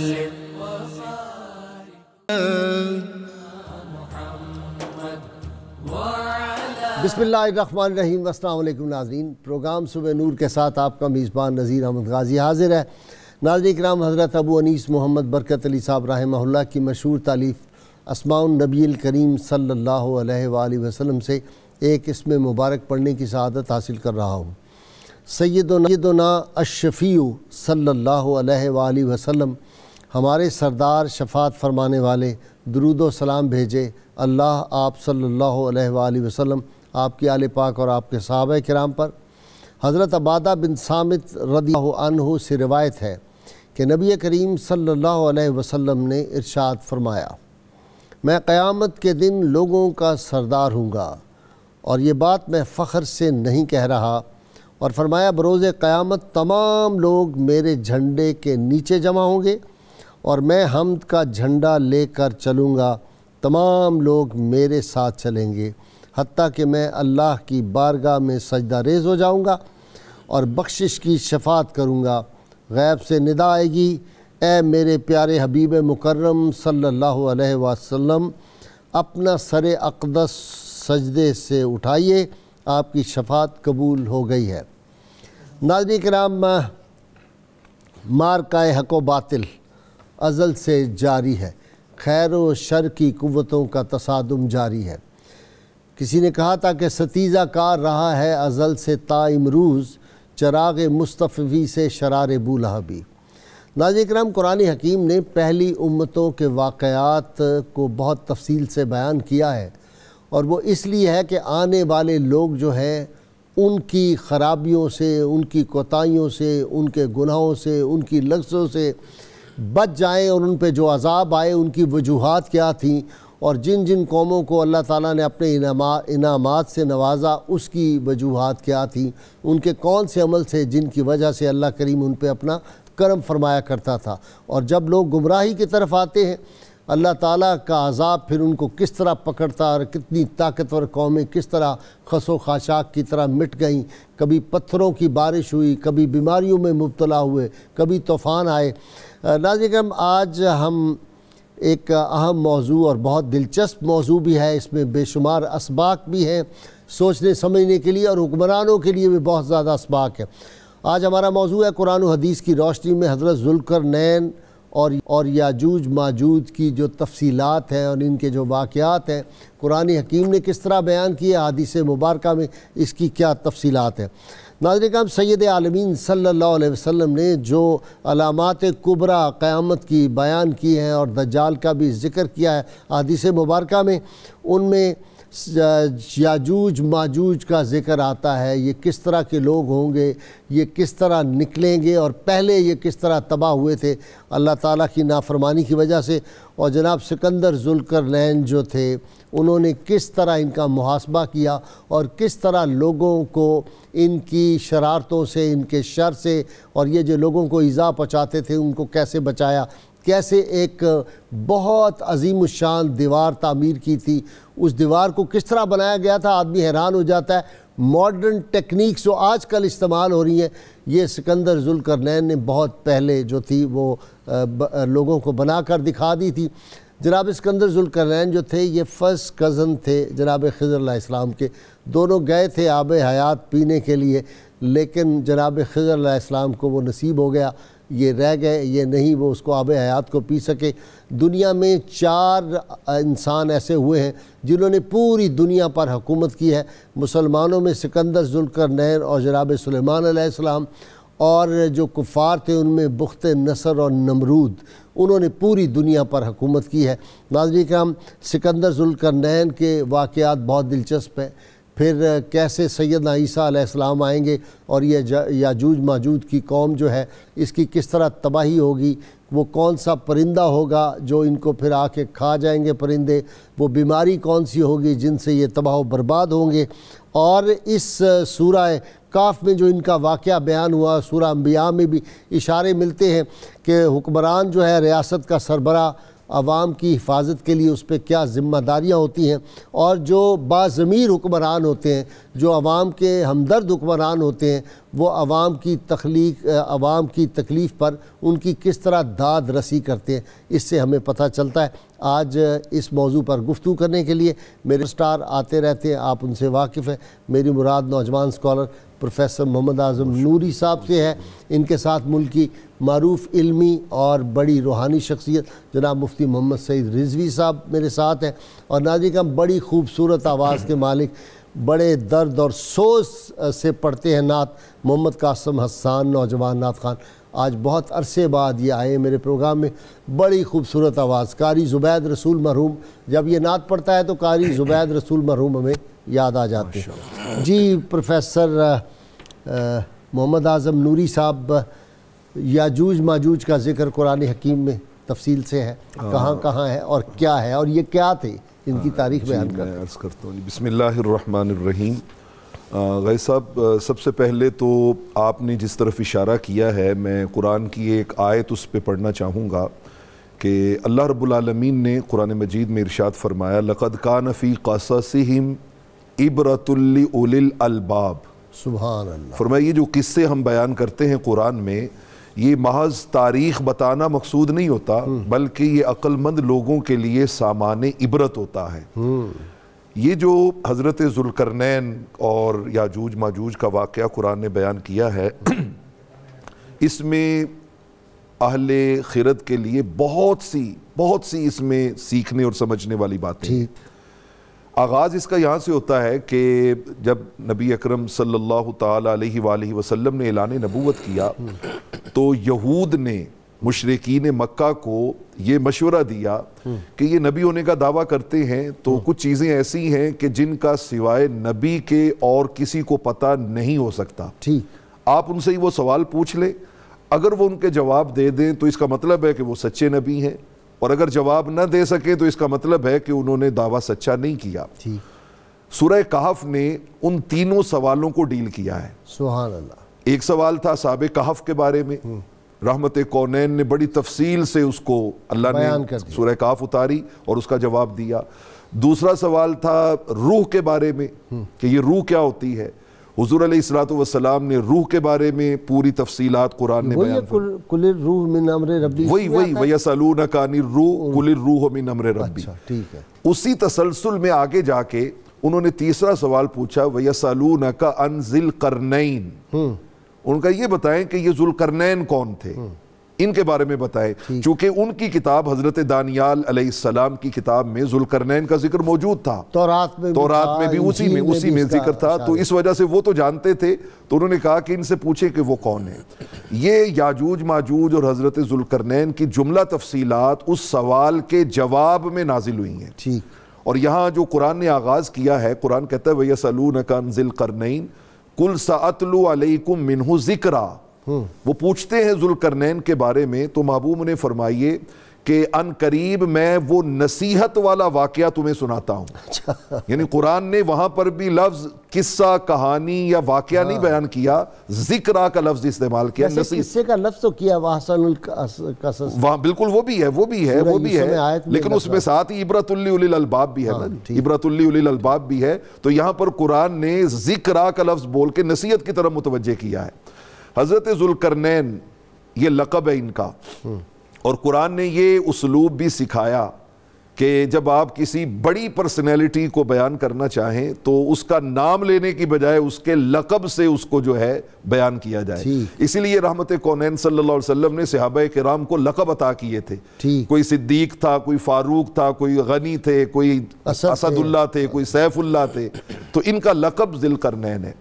بسم اللہ الرحمن الرحیم۔ السلام علیکم ناظرین، پروگرام صبح نور کے ساتھ آپ کا میزبان نذیر احمد غازی حاضر ہے۔ ناظرین کرام، حضرت ابو انیس محمد برکت علی صاحب رحمہ اللہ کی مشہور تالیف اسماء النبی الکریم صلی اللہ علیہ وآلہ وسلم سے ایک اسم مبارک پڑھنے کی سعادت حاصل کر رہا ہوں۔ سیدنا الشفیع صلی اللہ علیہ وآلہ وسلم، ہمارے سردار شفاعت فرمانے والے، درود و سلام بھیجے اللہ آپ صلی اللہ علیہ وآلہ وسلم، آپ کی آل پاک اور آپ کے صحابہ کرام پر۔ حضرت عبادہ بن صامت رضی اللہ عنہ سے روایت ہے کہ نبی کریم صلی اللہ علیہ وسلم نے ارشاد فرمایا، میں قیامت کے دن لوگوں کا سردار ہوں گا، اور یہ بات میں فخر سے نہیں کہہ رہا، اور فرمایا بروز قیامت تمام لوگ میرے جھنڈے کے نیچے جمع ہوں گے، اور میں حمد کا جھنڈا لے کر چلوں گا، تمام لوگ میرے ساتھ چلیں گے، حتیٰ کہ میں اللہ کی بارگاہ میں سجدہ ریز ہو جاؤں گا اور بخشش کی شفاعت کروں گا۔ غیب سے ندا آئے گی، اے میرے پیارے حبیب مکرم صلی اللہ علیہ وسلم، اپنا سر اقدس سجدے سے اٹھائیے، آپ کی شفاعت قبول ہو گئی ہے۔ ناظرین کرام، مارکہ حق و باطل ازل سے جاری ہے، خیر و شر کی قوتوں کا تصادم جاری ہے۔ کسی نے کہا تھا کہ ستیزہ کار رہا ہے ازل سے تا امروز، چراغ مصطفی سے شرار بولہبی۔ ناظرین کرام، قرآن حکیم نے پہلی امتوں کے واقعات کو بہت تفصیل سے بیان کیا ہے، اور وہ اس لیے ہے کہ آنے والے لوگ جو ہیں ان کی خرابیوں سے، ان کی کوتاہیوں سے، ان کے گناہوں سے، ان کی لغزوں سے بچ جائیں، اور ان پہ جو عذاب آئے ان کی وجوہات کیا تھیں، اور جن جن قوموں کو اللہ تعالیٰ نے اپنے انعامات سے نوازا اس کی وجوہات کیا تھیں، ان کے کون سے عمل سے جن کی وجہ سے اللہ کریم ان پہ اپنا کرم فرمایا کرتا تھا، اور جب لوگ گمراہی کی طرف آتے ہیں اللہ تعالیٰ کا عذاب پھر ان کو کس طرح پکڑتا، اور کتنی طاقتور قومیں کس طرح خس و خاشاک کی طرح مٹ گئیں، کبھی پتھروں کی بارش ہوئی، کبھی بیماریوں میں مبتلا ہوئے، کبھی طوفان آئے۔ ناظرین کرام، آج ہم ایک اہم موضوع اور بہت دلچسپ موضوع بھی ہے، اس میں بے شمار اسباق بھی ہیں سوچنے سمجھنے کے لیے، اور حکمرانوں کے لیے بھی بہت زیادہ اسباق ہے۔ آج ہمارا موضوع ہے قرآن و حدیث کی روشنی میں حضرت ذوالقرنین اور یاجوج ماجوج کی جو تفصیلات ہیں اور ان کے جو واقعات ہیں قرآن حکیم نے کس طرح بیان کیے، حدیث مبارکہ میں اس کی کیا تفصیلات ہیں۔ ناظرین کرام، سید عالمین صلی اللہ علیہ وسلم نے جو علامات کبریٰ قیامت کی بیان کی ہیں اور دجال کا بھی ذکر کیا ہے حدیث مبارکہ میں، ان میں یاجوج ماجوج کا ذکر آتا ہے، یہ کس طرح کے لوگ ہوں گے، یہ کس طرح نکلیں گے، اور پہلے یہ کس طرح تباہ ہوئے تھے اللہ تعالیٰ کی نافرمانی کی وجہ سے، اور جناب سکندر ذوالقرنین جو تھے انہوں نے کس طرح ان کا محاسبہ کیا، اور کس طرح لوگوں کو ان کی شرارتوں سے، ان کے شر سے، اور یہ جو لوگوں کو ایذا پہنچاتے تھے ان کو کیسے بچایا، کیسے ایک بہت عظیم الشان دیوار تعمیر کی تھی، اس دیوار کو کس طرح بنایا گیا تھا، آدمی حیران ہو جاتا ہے۔ ماڈرن ٹیکنیکس جو آج کل استعمال ہو رہی ہیں، یہ سکندر ذوالقرنین نے بہت پہلے جو تھی وہ لوگوں کو بنا کر دکھا دی تھی۔ جناب سکندر ذوالقرنین جو تھے یہ فرسٹ کزن تھے جناب خضر علیہ السلام کے، دونوں گئے تھے آب حیات پینے کے لیے، لیکن جناب خضر علیہ السلام کو وہ نصیب ہو گیا، یہ رہ گئے، یہ نہیں وہ اس کو آب حیات کو پی سکے۔ دنیا میں 4 انسان ایسے ہوئے ہیں جنہوں نے پوری دنیا پر حکومت کی ہے، مسلمانوں میں سکندر ذوالقرنین اور جناب سلیمان علیہ السلام، اور جو کفار تھے ان میں بخت نصر اور نمرود، انہوں نے پوری دنیا پر حکومت کی ہے۔ ناظرین کرام، سکندر ذوالقرنین کے واقعات بہت دلچسپ ہیں، پھر کیسے سیدنا عیسیٰ علیہ السلام آئیں گے اور یہ یاجوج ماجوج کی قوم جو ہے اس کی کس طرح تباہی ہوگی، وہ کون سا پرندہ ہوگا جو ان کو پھر آ کے کھا جائیں گے پرندے، وہ بیماری کون سی ہوگی جن سے یہ تباہ و برباد ہوں گے۔ اور اس سورہ کاف میں جو ان کا واقعہ بیان ہوا، سورہ انبیاء میں بھی اشارے ملتے ہیں کہ حکمران جو ہے ریاست کا سربراہ عوام کی حفاظت کے لیے اس پہ کیا ذمہ داریاں ہوتی ہیں، اور جو باضمیر حکمران ہوتے ہیں، جو عوام کے ہمدرد حکمران ہوتے ہیں، وہ عوام کی تکلیف پر ان کی کس طرح داد رسی کرتے ہیں، اس سے ہمیں پتہ چلتا ہے۔ آج اس موضوع پر گفتگو کرنے کے لیے میرے اسٹار آتے رہتے ہیں، آپ ان سے واقف ہیں۔ میری مراد نوجوان اسکالر پروفیسر محمد اعظم نوری صاحب سے ہے، ان کے ساتھ ملک کی معروف علمی اور بڑی روحانی شخصیت جناب مفتی محمد سعید رضوی صاحب میرے ساتھ ہیں، اور ناظرین بڑی خوبصورت آواز کے مالک، بڑے درد اور سوز سے پڑھتے ہیں نعت، محمد قاسم حسان نوجوان نعت خان۔ آج بہت عرصے بعد یہ آئے میرے پروگرام میں، بڑی خوبصورت آواز۔ قاری زبید رسول مرحوم، جب یہ نعت پڑھتا ہے تو قاری زبید رسول مرحوم ہمیں یاد آ جاتے ہیں۔ جی پروفیسر محمد اعظم نوری صاحب، یاجوج ماجوج کا ذکر قرآن حکیم میں تفصیل سے ہے، کہاں کہاں ہے اور کیا ہے، اور یہ کیا تھے، ان کی تاریخ بیان کرتے ہیں۔ میں عرض کرتا ہوں، بسم اللہ الرحمن الرحیم۔ غیث صاحب، سب سے پہلے تو آپ نے جس طرف اشارہ کیا ہے، میں قرآن کی ایک آیت اس پہ پڑھنا چاہوں گا کہ اللہ رب العالمین نے قرآن مجید میں ارشاد فرمایا، لَقَدْ كَانَ فِي قَصَصِهِمْ عِبْرَةٌ لِأُولِي الْأَلْبَابِ۔ سبحان اللہ۔ فرمایا یہ جو قصے ہم بیان کرتے ہیں قرآن میں، یہ محض تاریخ بتانا مقصود نہیں ہوتا، بلکہ یہ عقل مند لوگوں کے لیے سامان عبرت ہوتا ہے۔ یہ جو حضرت ذوالقرنین اور یاجوج ماجوج کا واقعہ قرآن نے بیان کیا ہے، اس میں اہل خرد کے لیے بہت سی اس میں سیکھنے اور سمجھنے والی باتیں ہیں۔ آغاز اس کا یہاں سے ہوتا ہے کہ جب نبی اکرم صلی اللہ تعالیٰ علیہ وآلہ وسلم نے اعلان نبوت کیا تو یہود نے مشرکین مکہ کو یہ مشورہ دیا کہ یہ نبی ہونے کا دعویٰ کرتے ہیں تو کچھ چیزیں ایسی ہیں کہ جن کا سوائے نبی کے اور کسی کو پتہ نہیں ہو سکتا۔ آپ ان سے ہی وہ سوال پوچھ لیں، اگر وہ ان کے جواب دے دیں تو اس کا مطلب ہے کہ وہ سچے نبی ہیں، اور اگر جواب نہ دے سکے تو اس کا مطلب ہے کہ انہوں نے دعویٰ سچا نہیں کیا۔ سورہ کہف نے ان تینوں سوالوں کو ڈیل کیا ہے۔ سبحان اللہ۔ ایک سوال تھا اصحاب کہف کے بارے میں، رحمت کونین نے بڑی تفصیل سے اس کو اللہ نے سورہ کہف اتاری اور اس کا جواب دیا۔ دوسرا سوال تھا روح کے بارے میں کہ یہ روح کیا ہوتی ہے، حضور علیہ السلام نے روح کے بارے میں پوری تفصیلات قرآن نے بیان فرمائی۔ قُلِ الرُّوحُ مِنْ أَمْرِ رَبِّي، وہی وَيَسْأَلُونَكَ عَنِ الرُّوحِ قُلِ الرُّوحُ مِنْ أَمْرِ رَبِّي۔ اسی تسلسل میں آگے جا کے انہوں نے تیسرا سوال پوچھا وَيَسْأَلُونَكَ عَنْ ذِي الْقَرْنَيْنِ، ان کا یہ بتائیں کہ یہ ذوالقرنین کون تھے، ان کے بارے میں بتائیں، چونکہ ان کی کتاب حضرت دانیال علیہ السلام کی کتاب میں ذوالقرنین کا ذکر موجود تھا، تورات میں بھی اسی میں ذکر تھا، تو اس وجہ سے وہ تو جانتے تھے، تو انہوں نے کہا کہ ان سے پوچھیں کہ وہ کون ہیں۔ یہ یاجوج ماجوج اور حضرت ذوالقرنین کی جملہ تفصیلات اس سوال کے جواب میں نازل ہوئی ہیں۔ اور یہاں جو قرآن نے آغاز کیا ہے، قرآن کہتا ہے وَيَسْأَلُونَكَ عَنْ ذِي الْقَرْنَيْنِ قُلْ سَأَتْلُو عَلَيْكُمْ مِنْهُ ذِكْرًا۔ وہ پوچھتے ہیں ذوالقرنین کے بارے میں، تو محبوب نے فرمائیے کہ ان قریب میں وہ نصیحت والا واقعہ تمہیں سناتا ہوں۔ یعنی قرآن نے وہاں پر بھی لفظ قصہ، کہانی یا واقعہ نہیں بیان کیا، ذکرہ کا لفظ استعمال کیا۔ قصے کا لفظ تو کیا وَأَحْسَنُ الْقَصَصِ، وہاں بالکل وہ بھی ہے، لیکن اس میں ساتھ ہی عبرۃ لِأُولِي الْأَلْبَابِ بھی ہے، عبرۃ لِأُولِي الْأَلْبَابِ بھی ہے، تو یہاں پر قرآن نے ذکرہ کا لفظ بول کے نصیحت کی طرف متوجہ کیا ہے۔ حضرت ذوالقرنین یہ لقب ہے ان کا، اور قرآن نے یہ اسلوب بھی سکھایا کہ جب آپ کسی بڑی پرسنالٹی کو بیان کرنا چاہیں تو اس کا نام لینے کی بجائے اس کے لقب سے اس کو جو ہے بیان کیا جائے۔ اسی لیے رحمت کونین صلی اللہ علیہ وسلم نے صحابہ کرام کو لقب عطا کیے تھے، کوئی صدیق تھا، کوئی فاروق تھا، کوئی غنی تھے، کوئی اسد اللہ تھے، کوئی سیف اللہ تھے، تو ان کا لقب ذی القرنین ہے۔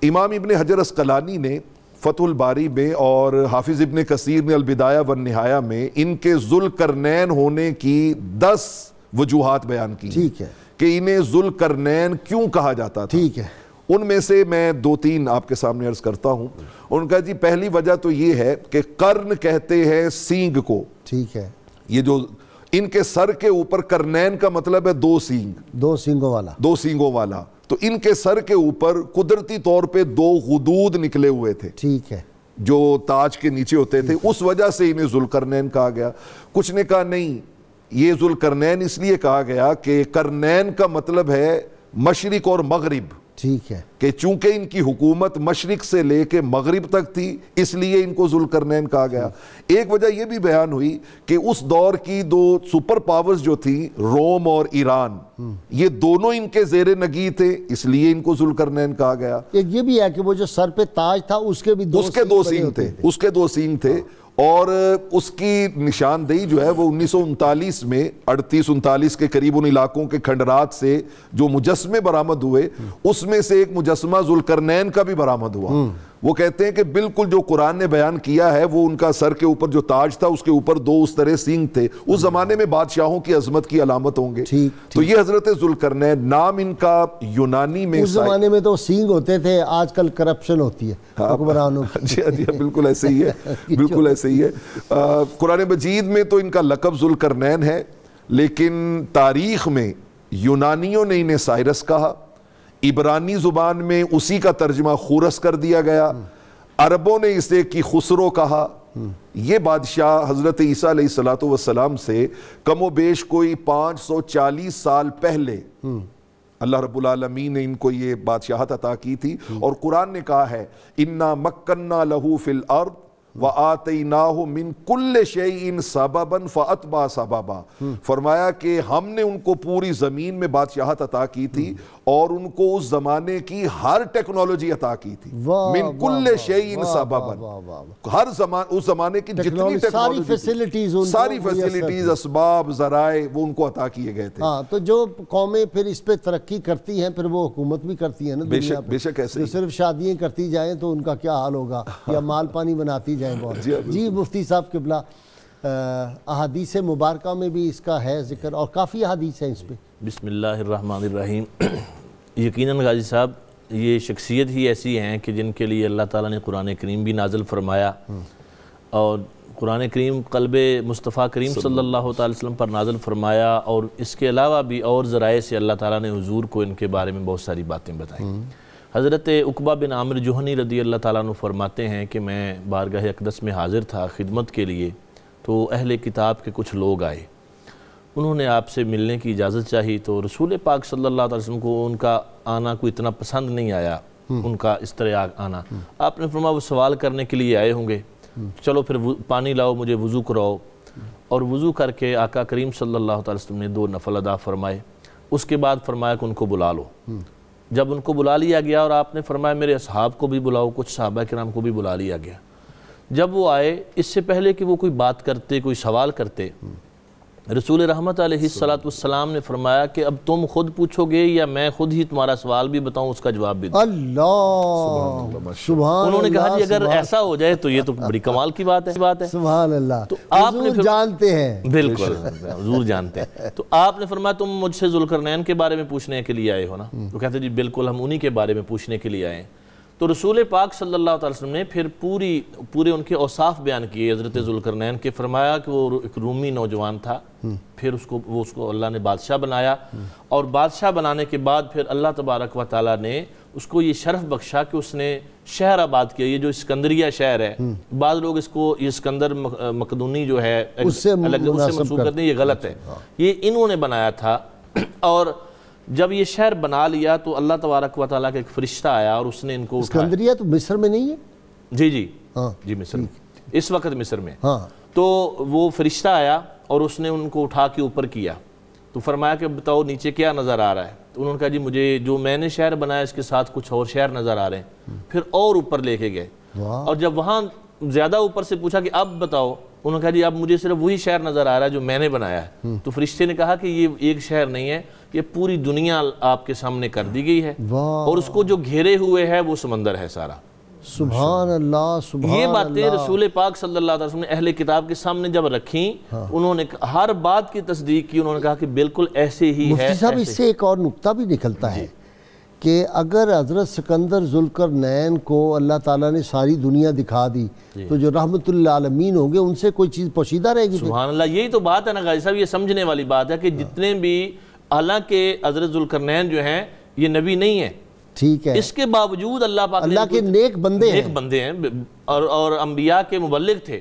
امام ابن حجر اسقلانی نے فتح الباری میں اور حافظ ابن کثیر نے البدایہ والنہایہ میں ان کے ذوالقرنین ہونے کی 10 وجوہات بیان کی کہ انہیں ذوالقرنین کیوں کہا جاتا تھا۔ ان میں سے میں 2-3 آپ کے سامنے عرض کرتا ہوں۔ ان کا جی پہلی وجہ تو یہ ہے کہ قرن کہتے ہیں سینگ کو، یہ جو ان کے سر کے اوپر قرنین کا مطلب ہے 2 سینگ، 2 سینگوں والا، تو ان کے سر کے اوپر قدرتی طور پہ 2 غدود نکلے ہوئے تھے۔ جو تاج کے نیچے ہوتے تھے، اس وجہ سے انہیں ذوالقرنین کہا گیا۔ کچھ نے کہا نہیں، یہ ذوالقرنین اس لیے کہا گیا کہ قرنین کا مطلب ہے مشرق اور مغرب، ٹھیک ہے، کہ چونکہ ان کی حکومت مشرق سے لے کے مغرب تک تھی اس لیے ان کو ذوالقرنین کہا گیا۔ ایک وجہ یہ بھی بیان ہوئی کہ اس دور کی دو سپر پاورز جو تھی، روم اور ایران، یہ دونوں ان کے زیر نگی تھے، اس لیے ان کو ذوالقرنین کہا گیا۔ ایک یہ بھی ہے کہ وہ جو سر پہ تاج تھا اس کے بھی دو سینگ تھے، اور اس کی نشاندہی جو ہے وہ 1939 میں 38-39 کے قریب ان علاقوں کے کھنڈرات سے جو مجسمے برآمد ہوئے، اس میں سے ایک مجسمہ ذوالقرنین کا بھی برآمد ہوا۔ وہ کہتے ہیں کہ بالکل جو قرآن نے بیان کیا ہے، وہ ان کا سر کے اوپر جو تاج تھا اس کے اوپر دو اس طرح سینگ تھے۔ اس زمانے میں بادشاہوں کی عظمت کی علامت ہوں گے۔ تو یہ حضرت ذوالقرنین نام ان کا یونانی میں، اس زمانے میں تو سینگ ہوتے تھے، آج کل کرپشن ہوتی ہے حکمرانوں کی۔ جی بالکل ایسے ہی ہے، بالکل ایسے ہی ہے۔ قرآن مجید میں تو ان کا لقب ذوالقرنین ہے، لیکن تاریخ میں یونانیوں نے انہیں سائرس کہا، عبرانی زبان میں اسی کا ترجمہ خورس کر دیا گیا، عربوں نے اسے کی خسرو کہا۔ یہ بادشاہ حضرت عیسیٰ علیہ السلام سے کم و بیش کوئی 540 سال پہلے اللہ رب العالمین نے ان کو یہ بادشاہت عطا کی تھی، اور قرآن نے کہا ہے اِنَّا مَكَّنَّا لَهُ فِي الْأَرْضِ وَآتَيْنَاهُ مِن كُلِّ شَيْءٍ سَبَبًا فَأَتْبَعَ سَبَبًا۔ فرمایا کہ ہم نے ان کو پوری زمین میں بادشاہت عطا کی تھی، اور ان کو اس زمانے کی ہر ٹیکنالوجی عطا کی تھی۔ من كُلِّ شَيْءٍ سَبَبًا، ہر اس زمانے کی جتنی ٹیکنالوجی، ساری فیسلٹیز، اسباب، ذرائع، وہ ان کو عطا کیے گئے تھے۔ ہاں، تو جو قومیں پھر اس پہ ترقی کرتی ہیں پھر وہ حکومت بھی کرتی ہیں نا دنیا پہ۔ بے شک ایسے ہی، صرف شادیاں کرتی جائیں تو ان کا کیا حال ہوگا، یا مال پانی بناتی جائیں بہت۔ جی مفتی صاحب قبلہ، احادیث مبارکہ میں بھی اس کا ہے ذکر، اور کافی احادیث ہیں اس پہ۔ بسم اللہ الرحمن الرحیم۔ یقیناً غازی صاحب یہ شخصیت ہی ایسی ہیں کہ جن کے لیے اللہ تعالیٰ نے قرآن کریم بھی نازل فرمایا، اور قرآن کریم قلب مصطفیٰ کریم صلی اللہ تعالی وسلم پر نازل فرمایا، اور اس کے علاوہ بھی اور ذرائع سے اللہ تعالیٰ نے حضور کو ان کے بارے میں بہت ساری باتیں بتائیں۔ حضرت عقبہ بن عامر جوہنی رضی اللہ تعالیٰ عنہ فرماتے ہیں کہ میں بارگاہ اقدس میں حاضر تھا خدمت کے لیے، تو اہل کتاب کے کچھ لوگ آئے، انہوں نے آپ سے ملنے کی اجازت چاہی، تو رسول پاک صلی اللہ علیہ وسلم کو ان کا آنا کوئی اتنا پسند نہیں آیا، ان کا اس طرح آنا۔ آپ نے فرمایا وہ سوال کرنے کے لیے آئے ہوں گے، چلو پھر پانی لاؤ، مجھے وضو کراؤ، اور وضو کر کے آقا کریم صلی اللہ علیہ وسلم نے 2 نفل ادا فرمائے۔ اس کے بعد فرمایا کہ ان کو بلا لو۔ جب ان کو بلا لیا گیا، اور آپ نے فرمایا میرے اصحاب کو بھی بلاؤ، کچھ صحابہ کرام کو بھی بلا لیا گیا۔ جب وہ آئے، اس سے پہلے کہ وہ کوئی بات کرتے، کوئی سوال کرتے، رسول رحمت علیہ السلام نے فرمایا کہ اب تم خود پوچھو گے یا میں خود ہی تمہارا سوال بھی بتاؤں، اس کا جواب بھی دوں؟ اللہ سبحان، انہوں نے کہا جی اگر ایسا ہو جائے تو یہ تو بڑی کمال کی بات ہے۔ سبحان اللہ، تو آپ نے جانتے ہیں، بالکل حضور جانتے ہیں۔ تو آپ نے فرمایا تم مجھ سے ذوالقرنین کے بارے میں پوچھنے کے لیے آئے ہو نا؟ تو کہتے جی بالکل ہم انہی کے بارے میں پوچھنے کے لیے آئے ہیں۔ تو رسول پاک صلی اللہ علیہ وسلم نے پھر پورے ان کے اوصاف بیان کیے حضرت ذوالقرنین کے۔ فرمایا کہ وہ ایک رومی نوجوان تھا، پھر اس کو اللہ نے بادشاہ بنایا، اور بادشاہ بنانے کے بعد پھر اللہ تبارک و تعالیٰ نے اس کو یہ شرف بخشا کہ اس نے شہر آباد کیا۔ یہ جو اسکندریہ شہر ہے، بعض لوگ اس کو یہ اسکندر مقدونی جو ہے اس سے منسوب کرتے ہیں، یہ غلط ہے، یہ انہوں نے بنایا تھا۔ اور جب یہ شہر بنا لیا تو اللہ تبارک و تعالیٰ کا ایک فرشتہ آیا اور اس نے ان کو اٹھایا۔ اسکندریہ تو مصر میں نہیں ہے؟ جی مصر میں، اس وقت مصر میں۔ تو وہ فرشتہ آیا اور اس نے ان کو اٹھا کے اوپر کیا، تو فرمایا کہ بتاؤ نیچے کیا نظر آ رہا ہے؟ تو انہوں نے کہا جی مجھے جو میں نے شہر بنایا اس کے ساتھ کچھ اور شہر نظر آ رہے ہیں۔ پھر اور اوپر لے کے گئے، اور جب وہاں زیادہ اوپر سے پوچھا کہ اب بتاؤ، انہوں نے کہا جی اب مجھے صرف وہی شہر نظر آ رہا ہے جو میں نے بنایا ہے۔ تو فرشتے نے کہا کہ یہ ایک شہر نہیں ہے، یہ پوری دنیا آپ کے سامنے کر دی گئی ہے، اور اس کو جو گھیرے ہوئے ہے وہ سمندر ہے سارا۔ سبحان اللہ، سبحان اللہ۔ یہ باتیں رسول پاک صلی اللہ علیہ وسلم نے اہل کتاب کے سامنے جب رکھیں، انہوں نے ہر بات کی تصدیق کی، انہوں نے کہا کہ بالکل ایسے ہی ہے۔ مفتی صاحب اس سے ایک اور نکتہ بھی نکلتا ہے کہ اگر حضرت سکندر ذوالقرنین کو اللہ تعالیٰ نے ساری دنیا دکھا دی تو جو رحمت للعالمین ہوں گے ان سے کوئی چیز پوشیدہ رہے گی؟ سبحان اللہ، یہی تو بات ہے نا غازی صاحب، یہ سمجھنے والی بات ہے کہ جتنے بھی، حالانکہ حضرت ذوالقرنین جو ہیں یہ نبی نہیں ہیں، ٹھیک ہے، اس کے باوجود اللہ پاک اللہ کے نیک بندے ہیں اور انبیاء کے مبلغ تھے،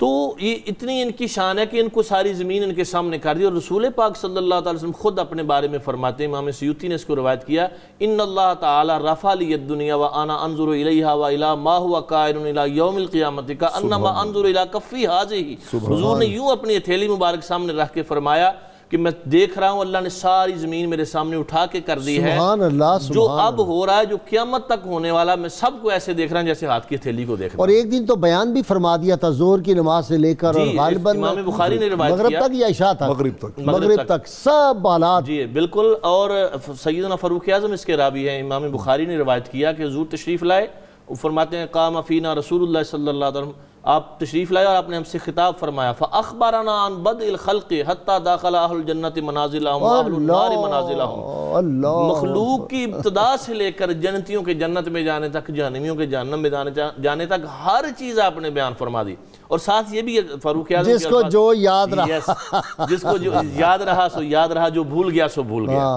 تو یہ اتنی ان کی شان ہے کہ ان کو ساری زمین ان کے سامنے کر دی. اور رسول پاک صلی اللہ علیہ وسلم خود اپنے بارے میں فرماتے ہیں، امام سیوطی نے اس کو روایت کیا، ان اللہ تعالی رفع لی الدنیا وانا انظر الیہا والی ما هو کائن الی یوم القیامت کانما انظر الی کفی هذه. حضور نے یوں اپنی ہتھیلی مبارک سامنے رکھ کے فرمایا کہ میں دیکھ رہا ہوں اللہ نے ساری زمین میرے سامنے اٹھا کے کر دی ہے، سبحان اللہ، جو اب ہو رہا ہے، جو قیامت تک ہونے والا، میں سب کو ایسے دیکھ رہا ہوں جیسے ہاتھ کی ہتھیلی کو دیکھ رہا ہوں. اور ایک دن تو بیان بھی فرما دیا تھا ظہر کی نماز سے لے کر اور غالباً امام بخاری نے روایت مغرب کیا تک یا عشاء تک، مغرب تک سب حالات. جی بالکل. اور سیدنا فاروق اعظم اس کے راوی ہیں، امام بخاری نے روایت کیا کہ حضور تشریف لائے، وہ فرماتے ہیں قام فینا رسول اللہ صلی اللہ علیہ وسلم، آپ تشریف لائے اور آپ نے ہم سے خطاب فرمایا، فَأَخْبَرَنَا عَنْ بَدْءِ الْخَلْقِ حَتَّى دَخَلَ أَهْلُ الْجَنَّةِ مَنَازِلَهُمْ وَأَهْلُ النَّارِ مَنَازِلَهُمْ. مخلوق کی ابتدا سے لے کر جنتیوں کے جنت میں جانے تک، جہنمیوں کے جہنم میں جانے تک ہر چیز آپ نے بیان فرما دی. اور ساتھ یہ بھی فاروق اعظم جس کو جو یاد رہا، جس کو جو یاد رہا سو یاد رہا، جو بھول گیا سو بھول گیا.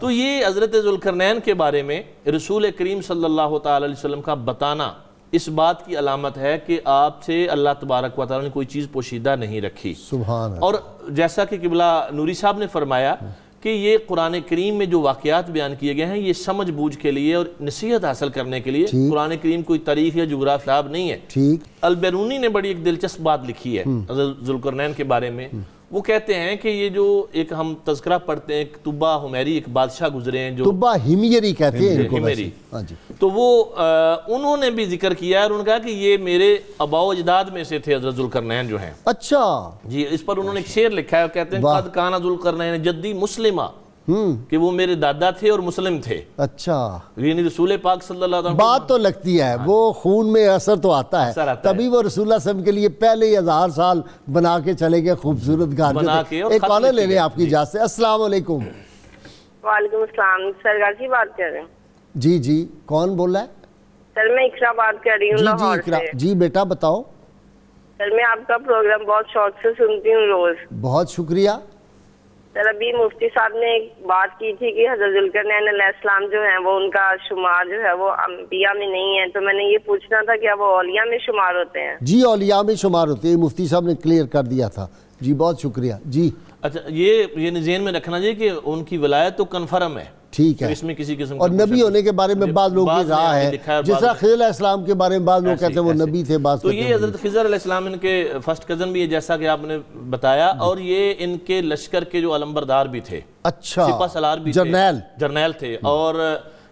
تو یہ حضرت ذوالقرنین کے بارے میں رسول کریم صلی اللہ تعالی علیہ وسلم کا بتانا اس بات کی علامت ہے کہ آپ سے اللہ تبارک و تعالی نے کوئی چیز پوشیدہ نہیں رکھی. سبحان اللہ. اور جیسا کہ قبلہ نوری صاحب نے فرمایا کہ یہ قرآن کریم میں جو واقعات بیان کیے گئے ہیں یہ سمجھ بوجھ کے لیے اور نصیحت حاصل کرنے کے لیے. قرآن کریم کوئی تاریخ یا جغرافیہ کتاب نہیں ہے. ٹھیک. البیرونی نے بڑی ایک دلچسپ بات لکھی ہے ذوالقرنین کے بارے میں. وہ کہتے ہیں کہ یہ جو ایک ہم تذکرہ پڑھتے ہیں، تبا حمیری ایک بادشاہ گزرے ہیں، جو تبا حمیری کہتے ہیں ان کو. حمیری، تو وہ انہوں نے بھی ذکر کیا ہے اور انہوں نے کہا کہ یہ میرے آباء و اجداد میں سے تھے حضرت ذوالقرنین جو ہیں. اچھا جی. اس پر انہوں نے ایک شعر لکھا ہے، کہتے ہیں قد کان ذوالقرنین جدی مسلمہ، کہ وہ میرے دادا تھے اور مسلم تھے. اچھا. یعنی رسول پاک صلی اللہ علیہ وسلم بات تو لگتی ہے، وہ خون میں اثر تو آتا ہے، تبھی وہ رسول اللہ صلی اللہ علیہ وسلم کے لیے پہلے ہی 1000 سال بنا کے چلے گئے خوبصورت گھر. ایک کالر لے لیں آپ کی اجازت سے. السلام علیکم. وعلیکم السلام. سرگار جی بات کر رہے ہیں؟ جی جی. کون بول رہا ہے؟ سر میں اقرا بات کر رہی ہوں لاہور سے. جی بیٹا بتاو. سر میں آپ کا پروگرام بہت شوق سے سنتی ہوں روز. بہت شکریہ. سر ابھی مفتی صاحب نے ایک بات کی تھی کہ حضرت ذوالقرنین علیہ السلام جو ہیں وہ ان کا شمار جو ہے وہ انبیاء میں نہیں ہے، تو میں نے یہ پوچھنا تھا کہ وہ اولیاء میں شمار ہوتے ہیں؟ جی اولیاء میں شمار ہوتے ہیں، مفتی صاحب نے کلیئر کر دیا تھا. جی بہت شکریہ. جی اچھا یہ ذہن میں رکھنا چاہیے کہ ان کی ولایت تو کنفرم ہے. ٹھیک ہے. اس میں کسی قسم اور نبی ہونے کے بارے میں بعض لوگ کی رائے ہے، جس طرح خضر علیہ السلام کے بارے میں بعض لوگ کہتے ہیں وہ نبی تھے، بعض تو یہ حضرت خضر علیہ السلام ان کے فرسٹ کزن بھی ہے جیسا کہ آپ نے بتایا، اور یہ ان کے لشکر کے جو علمبردار بھی تھے. اچھا. سپہ سالار بھی تھے، جرنیل تھے. اور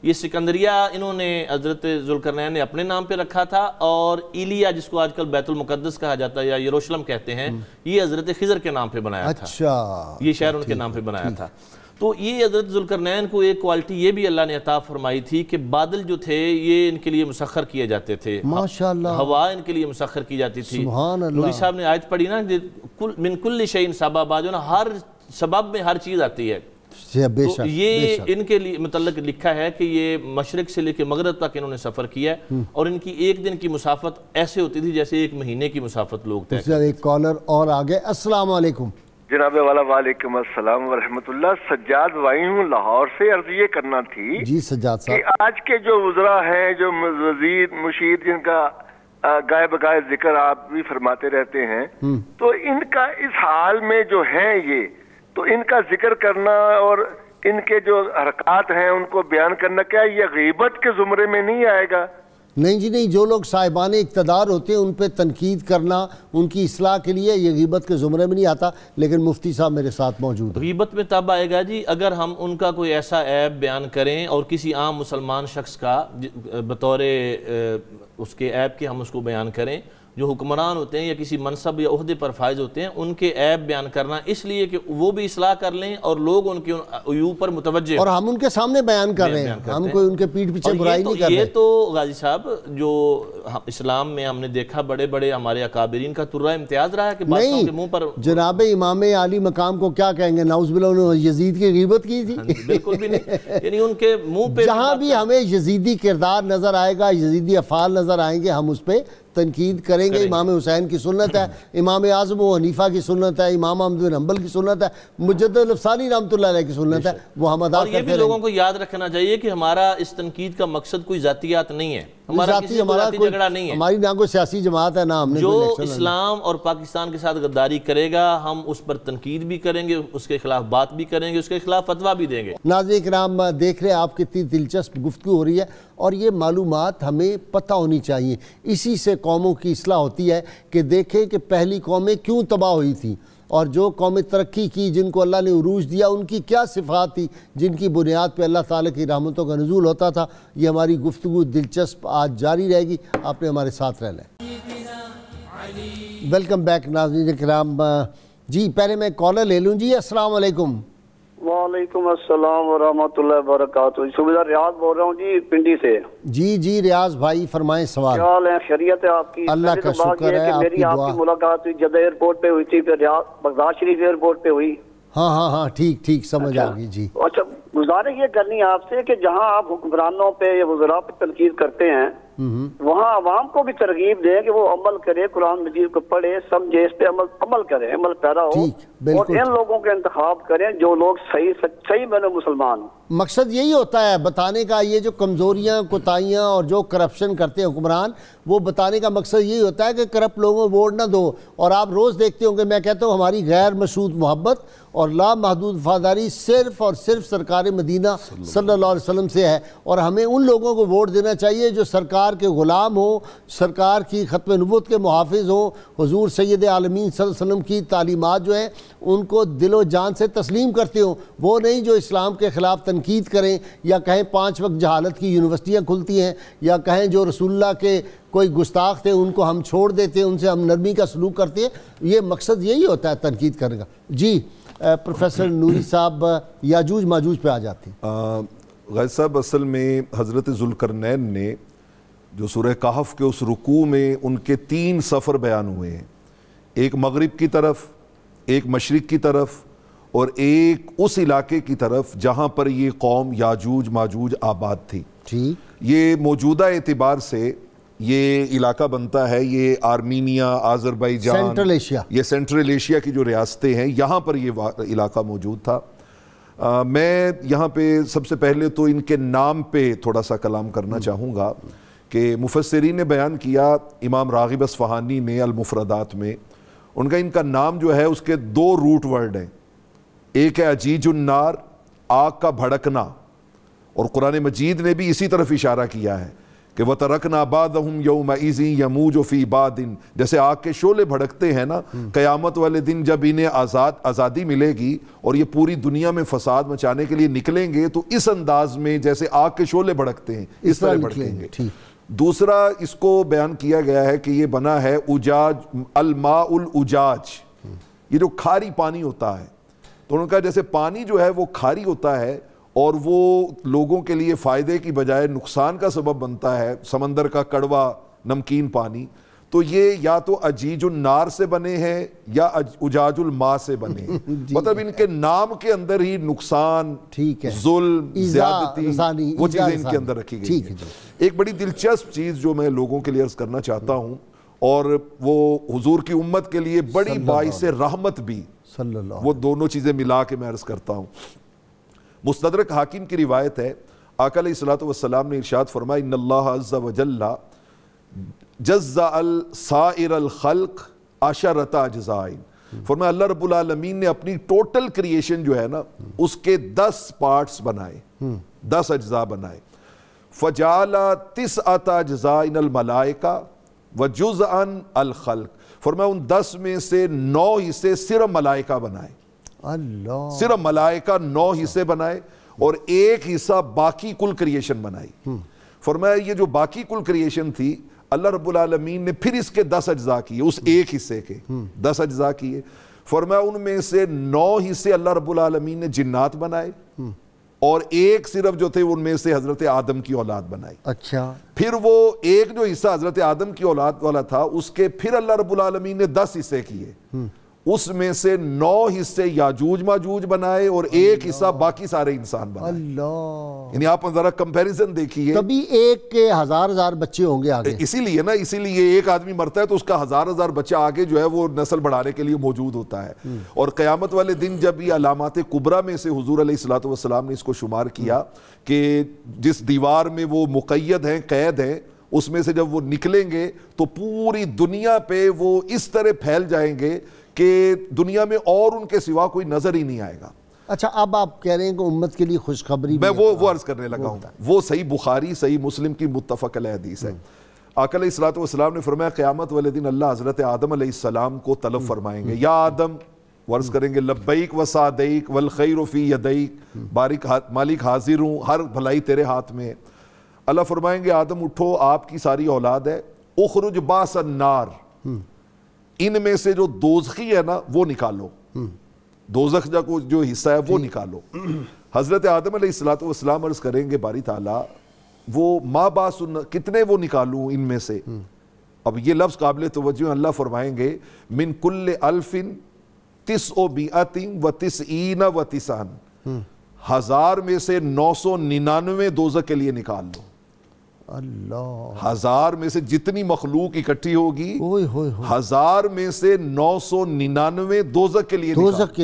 یہ سکندریہ انہوں نے حضرت ذوالقرنین نے اپنے نام پہ رکھا تھا، اور ایلیا جس کو آج کل بیت المقدس کہا جاتا ہے یا یروشلم کہتے ہیں، یہ حضرت خضر کے نام پہ بنایا تھا. اچھا. یہ شہر ان کے نام پہ بنایا تھا. تو یہ حضرت ذوالقرنین کو ایک کوالٹی یہ بھی اللہ نے عطا فرمائی تھی کہ بادل جو تھے یہ ان کے لیے مسخر کیے جاتے تھے. ماشاءاللہ. ہوا ان کے لیے مسخر کی جاتی تھی. سبحان اللہ. نوری صاحب نے آیت پڑھی نا، من کل شیء سبب، جو نا ہر سبب میں ہر چیز آتی ہے. تو یہ ان کے لیے متعلق لکھا ہے کہ یہ مشرق سے لے کے مغرب تک انہوں نے سفر کیا ہے، اور ان کی ایک دن کی مسافت ایسے ہوتی تھی جیسے ایک مہینے کی مسافت لوگ تھے. ایک کالر اور آگے. السلام علیکم. جناب والا وعلیکم السلام ورحمۃ اللہ. سجاد وائی ہوں لاہور سے. عرض یہ کرنا تھی جی سجاد صاحب کہ آج کے جو وزراء ہیں، جو وزیر مشیر جن کا گائے بگائے ذکر آپ بھی فرماتے رہتے ہیں، تو ان کا اس حال میں جو ہیں یہ، تو ان کا ذکر کرنا اور ان کے جو حرکات ہیں ان کو بیان کرنا، کیا یہ غیبت کے زمرے میں نہیں آئے گا؟ نہیں جی نہیں. جو لوگ صاحبان اقتدار ہوتے ہیں ان پہ تنقید کرنا ان کی اصلاح کے لیے یہ غیبت کے زمرے میں نہیں آتا. لیکن مفتی صاحب میرے ساتھ موجود ہیں. غیبت میں تب آئے گا جی اگر ہم ان کا کوئی ایسا عیب بیان کریں، اور کسی عام مسلمان شخص کا بطور اس کے عیب کے ہم اس کو بیان کریں. جو حکمران ہوتے ہیں یا کسی منصب یا عہدے پر فائز ہوتے ہیں، ان کے عیب بیان کرنا اس لیے کہ وہ بھی اصلاح کر لیں اور لوگ ان کے عیوب پر متوجہ، اور ہم ان کے سامنے بیان کر رہے ہیں، ہم کوئی ان کے پیٹھ پیچھے برائی نہیں کر رہے. یہ تو غازی صاحب جو اسلام میں ہم نے دیکھا بڑے بڑے ہمارے اکابرین کا ترہ امتیاز رہا ہے کہ بادشاہوں کے منہ پر جناب امام عالی مقام کو کیا کہیں گے؟ نعوذ باللہ انہوں نے یزید کی غیبت کی تھی؟ بالکل بھی نہیں، یعنی ان کے منہ پہ جہاں بھی ہمیں یزیدی کردار نظر آئے گا، یزیدی افعال نظر آئیں گے، ہم اس پہ تنقید کریں گے۔ امام حسین کی سنت ہے، امام اعظم و حنیفہ کی سنت ہے، امام احمد بن حنبل کی سنت ہے، مجدد الافسانی رحمۃ اللہ علیہ کی سنت ہے، وہ ہم ادا کرتے ہیں۔ اور یہ بھی لوگوں کو یاد رکھنا چاہیے کہ ہمارا اس تنقید کا مقصد کوئی ذاتیات نہیں ہے، ہمارا کسی کو ذاتی جھگڑا نہیں ہے، ہماری نہ کوئی سیاسی جماعت ہے، نہ ہم نے جو اسلام اور پاکستان کے ساتھ غداری کرے گا ہم اس پر تنقید بھی کریں گے، اس کے خلاف بات بھی کریں گے، اس کے خلاف فتویٰ بھی دیں گے۔ ناظرین کرام دیکھ رہے ہیں آپ کتنی دلچسپ گفتگو ہو رہی ہے، اور یہ معلومات ہمیں پتہ ہونی چاہیے، اسی سے قوموں کی اصلاح ہوتی ہے کہ دیکھیں کہ پہلی قومیں کیوں تباہ ہوئی تھیں، اور جو قومیں ترقی کی، جن کو اللہ نے عروج دیا، ان کی کیا صفات تھی جن کی بنیاد پہ اللہ تعالیٰ کی رحمتوں کا نزول ہوتا تھا۔ یہ ہماری گفتگو دلچسپ آج جاری رہے گی، آپ نے ہمارے ساتھ رہنا ہے۔ ویلکم بیک ناظرین کرام۔ جی پہلے میں کالر لے لوں۔ جی السلام علیکم۔ وعلیکم السلام ورحمۃ اللہ وبرکاتہ۔ صوبیدار ریاض بول رہا ہوں جی، پنڈی سے۔ جی ریاض بھائی فرمائیں سوال۔ کیا حال ہے؟ خیریت ہے آپ کی؟ اللہ کا شکر ہے۔ میری آپ کی ملاقات ہوئی جدہ ایئرپورٹ پہ ہوئی تھی، پھر بغداد شریف ایئرپورٹ پہ ہوئی۔ ہاں ٹھیک سمجھ آ گئی۔ جی اچھا، گزارش یہ کرنی ہے آپ سے کہ جہاں آپ حکمرانوں پہ یا وزراء پہ تنقید کرتے ہیں وہاں عوام کو بھی ترغیب دیں کہ وہ عمل کرے، قرآن مجید کو پڑھے، سمجھے، اس پہ عمل کرے، عمل پیرا ہو، اور ان لوگوں کے انتخاب کریں جو لوگ صحیح میں مسلمان ہوں۔ مقصد یہی ہوتا ہے بتانے کا، یہ جو کمزوریاں، کوتاہیاں اور جو کرپشن کرتے ہیں حکمران، وہ بتانے کا مقصد یہی ہوتا ہے کہ کرپٹ لوگوں کو ووٹ نہ دو۔ اور آپ روز دیکھتے ہوں گے، میں کہتا ہوں ہماری غیر مشروط محبت اور لامحدود وفاداری صرف اور صرف سرکار مدینہ صلی اللہ علیہ وسلم سے ہے، اور ہمیں ان لوگوں کو ووٹ دینا چاہیے جو سرکار کے غلام ہوں، سرکار کی ختم نبوت کے محافظ ہوں، حضور سید عالمین صلی اللہ علیہ وسلم کی تعلیمات جو ہیں ان کو دل و جان سے تسلیم کرتے ہوں، وہ نہیں جو اسلام کے خلاف تنقید کریں، یا کہیں 5 وقت جہالت کی یونیورسٹیاں کھلتی ہیں، یا کہیں جو رسول اللہ کے کوئی گستاخ تھے ان کو ہم چھوڑ دیتے ہیں، ان سے ہم نرمی کا سلوک کرتے ہیں۔ یہ مقصد یہی ہوتا ہے تنقید کرنے کا۔ جی پروفیسر نوری صاحب، یاجوج ماجوج پہ آ جاتے ہیں۔ غازی صاحب، اصل میں حضرت ذوالقرنین نے جو سورہ کہف کے اس رکوع میں ان کے 3 سفر بیان ہوئے ہیں، ایک مغرب کی طرف، ایک مشرق کی طرف، اور ایک اس علاقے کی طرف جہاں پر یہ قوم یاجوج ماجوج آباد تھی۔ یہ موجودہ اعتبار سے یہ علاقہ بنتا ہے، یہ آرمینیا، آذربائیجان، سینٹرل ایشیا، یہ سینٹرل ایشیا کی جو ریاستیں ہیں، یہاں پر یہ علاقہ موجود تھا۔ میں یہاں پہ سب سے پہلے تو ان کے نام پہ تھوڑا سا کلام کرنا چاہوں گا کہ مفسرین نے بیان کیا، امام راغب اصفہانی نے المفردات میں ان کا نام جو ہے اس کے 2 روٹ ورڈ ہیں، ایک ہے عجیج النار، آگ کا بھڑکنا، اور قرآن مجید نے بھی اسی طرف اشارہ کیا ہے کہ وَتَرَكْنَا بَعْضَهُمْ يَوْمَئِذٍ يَمُوجُ فِي بَعْضٍ، جیسے آگ کے شعلے بھڑکتے ہیں نا، قیامت والے دن جب انہیں آزادی ملے گی اور یہ پوری دنیا میں فساد مچانے کے لیے نکلیں گے تو اس انداز میں جیسے آگ کے شعلے بھڑکتے ہیں اس طرح بھڑکیں گے۔ دوسرا اس کو بیان کیا گیا ہے کہ یہ بنا ہے اجاج، الماء الاجاج، یہ جو کھاری پانی ہوتا ہے، تو انہوں نے کہا جیسے پانی جو ہے وہ کھاری ہوتا ہے اور وہ لوگوں کے لیے فائدے کی بجائے نقصان کا سبب بنتا ہے، سمندر کا کڑوا نمکین پانی، تو یہ یا تو عجیج النار سے بنے ہیں یا اجاج الماء سے بنے ہیں۔ مطلب ان کے نام کے اندر ہی نقصان، ظلم، زیادتی، وہ چیزیں ان کے اندر رکھی گئی ہیں۔ ایک بڑی دلچسپ چیز جو میں لوگوں کے لیے عرض کرنا چاہتا ہوں، اور وہ حضور کی امت کے لیے بڑی باعث رحمت بھی، وہ دونوں چیزیں ملا کے میں عرض کرتا ہوں۔ مستدرک حاکم کی روایت ہے، آقا علیہ الصلوۃ والسلام نے ارشاد فرمایا ان اللہ عز وجل جزا سائر الخلق عشرۃ اجزاء، فرمایا اللہ رب العالمین نے اپنی ٹوٹل کریشن جو ہے نا اس کے 10 پارٹس بنائے، 10 اجزاء بنائے، فجعل 9 اجزاء الملائکہ وجزءا الخلق، فرمایا ان 10 میں سے 9 حصے صرف ملائکہ بنائے، صرف ملائکہ 9 حصے بنائے، اور 1 حصہ باقی کل کریشن بنائی۔ فرمایا یہ جو باقی کل کریشن تھی اللہ رب العالمین نے پھر اس کے 10 اجزاء کیے، اس 1 حصے کے 10 اجزاء کیے۔ فرمایا ان میں سے 9 حصے اللہ رب العالمین نے جنات بنائے، اور ایک صرف جو تھے ان میں سے حضرت آدم کی اولاد بنائی. اچھا. پھر وہ ایک جو حصہ حضرت آدم کی اولاد والا تھا اس کے پھر اللہ رب العالمین نے 10 حصے کیے. اس میں سے 9 حصے یاجوج ماجوج بنائے اور ایک حصہ باقی سارے انسان بنائے. اللہ. یعنی آپ ذرا کمپیریزن دیکھیے. تبھی ایک کے ہزار بچے ہوں گے آگے. اسی لیے ایک آدمی مرتا ہے تو اس کا ہزار بچہ آگے جو ہے وہ نسل بڑھانے کے لیے موجود ہوتا ہے. اور قیامت والے دن جب یہ علامات کبریٰ میں سے حضور علیہ الصلوۃ والسلام نے اس کو شمار کیا کہ جس دیوار میں وہ مقید ہیں، قید ہیں، اس میں سے جب وہ نکلیں گے تو پوری دنیا پہ وہ اس طرح پھیل جائیں گے کہ دنیا میں اور ان کے سوا کوئی نظر ہی نہیں آئے گا. اچھا، اب آپ کہہ رہے ہیں کہ امت کے لیے خوشخبری میں وہ عرض کرنے لگا ہوں. وہ صحیح بخاری صحیح مسلم کی متفق علیہ حدیث ہے. آقا علیہ الصلوۃ والسلام نے فرمایا قیامت والے دن اللہ حضرت آدم علیہ السلام کو طلب فرمائیں گے، یا آدم، ورز کریں گے لبیک و سعدیک والخیر فی یدیک، بارک مالک حاضر ہوں، ہر بھلائی تیرے ہاتھ میں. اللہ فرمائیں گے آدم اٹھو، آپ کی ساری اولاد ہے، اخرج باس النار، ان میں سے جو دوزخی ہے نا وہ نکالو، دوزخ جو حصہ ہے وہ نکالو. حضرت آدم علیہ الصلوۃ والسلام عرض کریں گے باری تعالیٰ وہ ما باس کتنے وہ نکالوں ان میں سے. اب یہ لفظ قابل توجہ، اللہ فرمائیں گے من کل الف 999 و 90، 1000 میں سے 999 دوزخ کے لیے نکال لو. اللہ. 1000 میں سے جتنی مخلوق اکٹھی ہوگی 1000 میں سے 999 دوزخ کے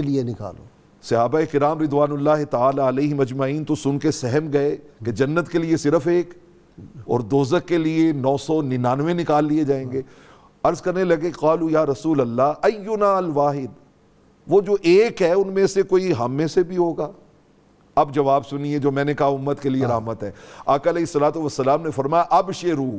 لیے نکالو. صحابہ کرام رضوان اللہ تعالی علیہم اجمعین تو سن کے سہم گئے کہ جنت کے لیے صرف ایک اور دوزخ کے لیے 999 نکال لیے جائیں گے. عرض کرنے لگے قالوا یا رسول اللہ اینا الواحد، وہ جو ایک ہے ان میں سے کوئی ہم میں سے بھی ہوگا. اب جواب سنیے جو میں نے کہا امت کے لیے رحمت ہے. آقا علیہ الصلوۃ والسلام نے فرمایا ابشرو،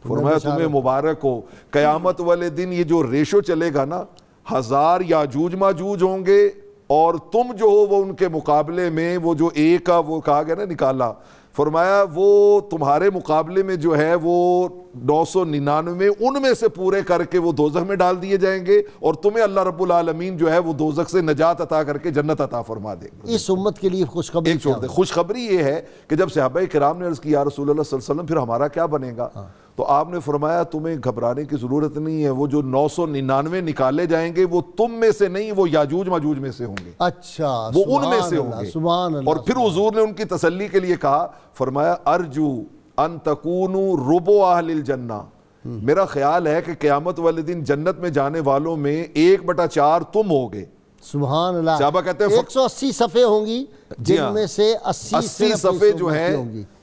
فرمایا تمہیں مبارک ہو، قیامت والے دن یہ جو ریشو چلے گا نا، 1000 یاجوج ماجوج ہوں گے اور تم جو ہو وہ ان کے مقابلے میں وہ جو ایک کا وہ کہا گیا نا نکالا، فرمایا وہ تمہارے مقابلے میں جو ہے وہ 999 ان میں سے پورے کر کے وہ دوزخ میں ڈال دیے جائیں گے اور تمہیں اللہ رب العالمین جو ہے وہ دوزخ سے نجات عطا کر کے جنت عطا فرما دیں گے. اس امت کے لیے خوشخبری ایک چھوڑ دیں. خوشخبری یہ ہے کہ جب صحابہ کرام نے عرض کی یا رسول اللہ صلی اللہ علیہ وسلم پھر ہمارا کیا بنے گا، تو آپ نے فرمایا تمہیں گھبرانے کی ضرورت نہیں ہے، وہ جو 999 نکالے جائیں گے وہ تم میں سے نہیں، وہ یاجوج ماجوج میں سے ہوں گے. اچھا، وہ ان میں سے ہوں گے. سبحان اللہ. اور پھر حضور نے ان کی تسلی کے لیے کہا، فرمایا ارجو ان تکونوا ربع اہل الجنہ، میرا خیال ہے کہ قیامت والے دن جنت میں جانے والوں میں 1/4 تم ہوگے. سبحان اللہ. صحابہ کہتے ہیں 180 صفحے ہوں گی جن میں سے 80 صفحے جو ہیں